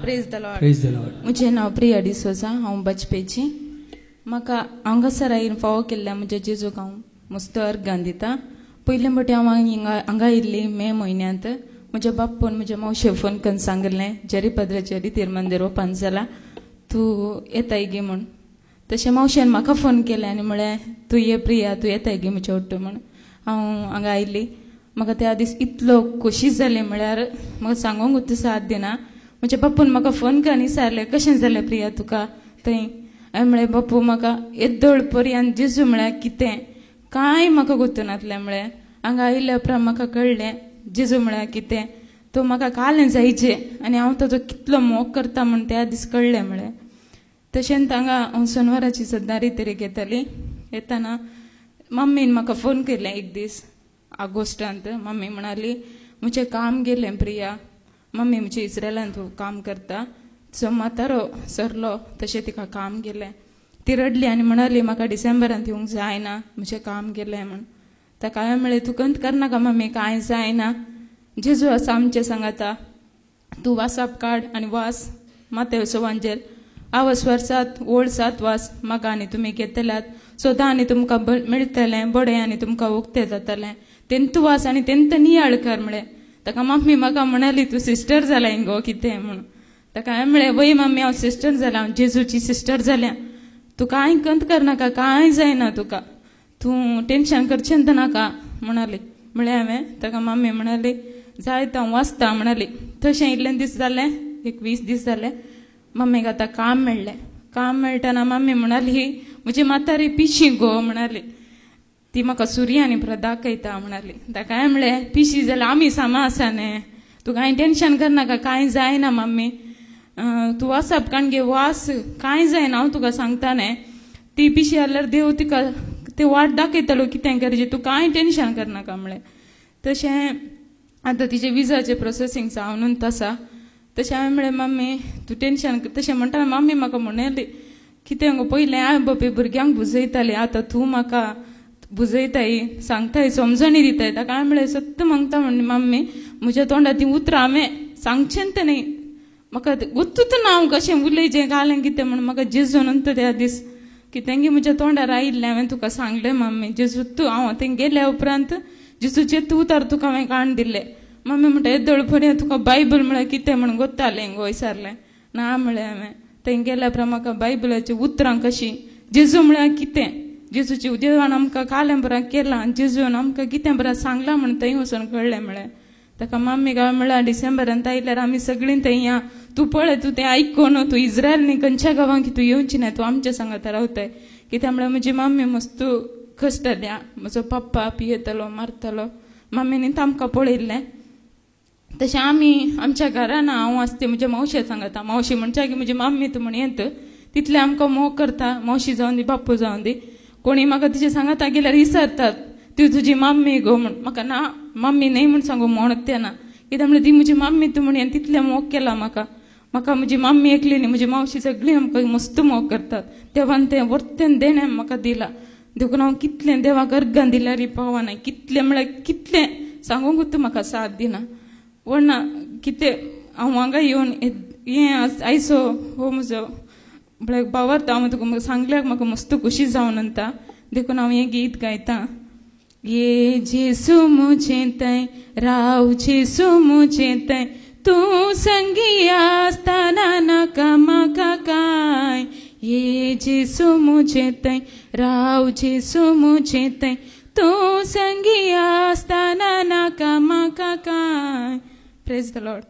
praise the Lord मुझे नाव प्रिया डिसोजा हांव बचपेची म्हाका हांगासर आयिल्ले फावो केल्ल्या म्हज्या जेजूक हांव मस्त अर्गां दिता पयले फावटी हांव हांगा आयिल्ली मे म्हयन्यांत म्हज्या बापून म्हज्या मावशे फोन करून सांगलें जरी पद्राच्या रितीर मंदिर ओपन जाला तूं येताय गे म्हूण तशें मावशेन म्हाका फोन केलें आनी म्हळें तूं ये प्रिया तूं येताय गे म्हजे वाटो म्हूण हांव हांगा आयिल्ली म्हाका त्या दीस इतलो खोशी जाली म्हळ्यार म्हाका सांगूंक साथ दिना म्हज्या बापून म्हाका फोन करून विचारलें कशें जालें प्रिया तुका थंय हांवें म्हळें बापू म्हाका येदोळ पर्यंत जेजू म्हळ्यार कितें कांय म्हाका गुंतूनासलें म्हळें हांगा आयिल्ल्या उपरांत म्हाका कळलें जेजू म्हळ्यार कितें तो म्हाका कालें जायचें आनी हांव ताचो कितलो मोग करता म्हूण त्या दीस कळलें म्हळें तशेंच हांगा हांव शेनवाराची सद्दां रितीरेक येताली येताना मम्मीन म्हाका फोन केलें एक दीस ऑगस्टांत मम्मी म्हणाली म्हजें काम गेलें प्रिया मम्मी म्हजे इस्रायलांत काम करता सो म्हातारो सरलो तशें तिका काम गेलें ती रडली आनी म्हणाली म्हाका डिसेंबरांत येवंक जायना म्हजें काम गेलें म्हूण ताका हांवें म्हळें तूं कंत करनाका मम्मी कांय जायना जेजू आसा आमचे सांगाता तूं वासाप काड आनी वास मातेव सुवांजेर आवस वर्सात ओळ 7 वास म्हाका आनी तुमी घेतल्यात सोदां आनी तुमकां मेळटलें बडें आनी तुमकां उक्तें जातलें तेंत वास आनी तेंत नियाळ कर म्हळें ताका मम्मी म्हाका म्हणाली तूं सिस्टर जाल्या हिंगो कितें म्हूण ताका हांवें म्हळें वय मम्मी हांव सिस्टर जाल्या हांव जेजूची सिस्टर जाल्या तूं कांय कंत करनाका कांय जायना तुका तूं टेन्शन करचेंत नाका म्हणाली म्हळें हांवें ताका मम्मी म्हणाली जायत हांव वाचता म्हणाली तशें इतलें दीस जालें एक 20 दीस जाले मम्मीक आतां काम मेळ्ळें काम मेळटना मम्मी म्हणाली म्हजी म्हातारी पिशी गो म्हणाली ती म्हाका सुर्यानी परत दाखयता म्हणाली ताका हांवें म्हळें पिशी जाल्यार आमी सामा आसा न्ही तूं कांय टेन्शन करनाका कांय जायना मम्मी तूं वासप काणगे वास कांय जायना हांव तुका सांगता न्ही ती पिशी जाल्यार देव तिका ते वाट दाखयतलो कितें करचें तूं कांय टेन्शन करनाका म्हळें तशें आतां तिचे विजाचें प्रोसेसींग जावनूच आसा तशें हांवें म्हळें मम्मी तूं टेन्शन तशें म्हणटा मम्मी म्हाका म्हणली कितें गो पयलें हांवें बापे भुरग्यांक बुजयतालें आतां तूं म्हाका बुजयताय सांगताय समजणी दिताय ताका हांवें म्हळें सत्य मागता म्हण मम्मी म्हज्या तोंडार ती उतरां हांवें सांगचेंत न्ही म्हाका गुर्तूच ना हांव कशें उलयचें घालें कितें म्हण म्हाका जेजून त्या दीस कितें गे म्हज्या तोंडार आयिल्लें हांवें तुका सांगलें मम्मी जेजू तूं हांव थंय गेल्या उपरांत जेजूचे तूं उतार तुका हांवें काण दिल्लें मम्मी म्हणटा येदोळ पर्यंत तुका बायबल म्हळ्यार कितें म्हण गोत्तालें गो विचारलें ना म्हळें हांवें थंय गेल्या उपरांत म्हाका बायबलाची उतरां कशीं जेजू म्हळ्यार कितें जेजूची देवान आमकां कालें बरां केलां जेजून आमकां कितें बरां सांगलां म्हण थंय वचून कळलें म्हळें ताका मम्मीक हांवें म्हळ्यार डिसेंबरांत आयल्यार आमी सगळीं थंय या तूं पळय तूं तें आयकून तूं इस्रायल न्ही खंयच्या गांवांक तूं येवची ना तूं आमच्या सांगाता रावताय कित्याक म्हळ्यार म्हजी मम्मी मस्त कश्टल्या म्हजो पप्पा पियेतलो मारतलो मम्मीनी आमकां पळयल्लें तशें आमी आमच्या घरान हांव आसता म्हज्या मावशे सांगता मावशी म्हणच्या की म्हजी मम्मी तूं म्हण येत तितलें आमकां मोग करता मावशी जावन दी बापू जावन दी कोणी म्हाका तुजे सांगाता गेल्यार विसरतात ती तुजी मम्मी गो म्हण म्हाका ना मम्मी न्ही म्हूण सांगू म्हणत तें ना कित्याक म्हळ्यार ती म्हजी मम्मी तूं म्हण तितलें मोग केला म्हाका म्हाका म्हजी मम्मी एकली न्ही म्हजी मावशी सगळीं आमकां मस्त मोग करतात देवान तें वर्तेन देणें म्हाका दिलां देखून हांव कितलें देवाक अर्गां दिल्यार पावना कितलें म्हळ्यार कितलें सांगूंकूच म्हाका साथ दिना वरना कितें हांव हांगा येवन हें आयसो हो म्हजो म्हळ्यार बावरता हांव तुका सांगल्यार म्हाका मस्त खुशी जावन आतां देखून हांव हें गीत गायतां ये जेसू मुझे तय राव जेसू मुझे तय तूं संगी आसतना नाका म्हाका कांय ये जेसू मुझे तय राव जेसू मुझे तय तूं संगी आसतना नाका म्हाका कांय प्रेज द लॉर्ड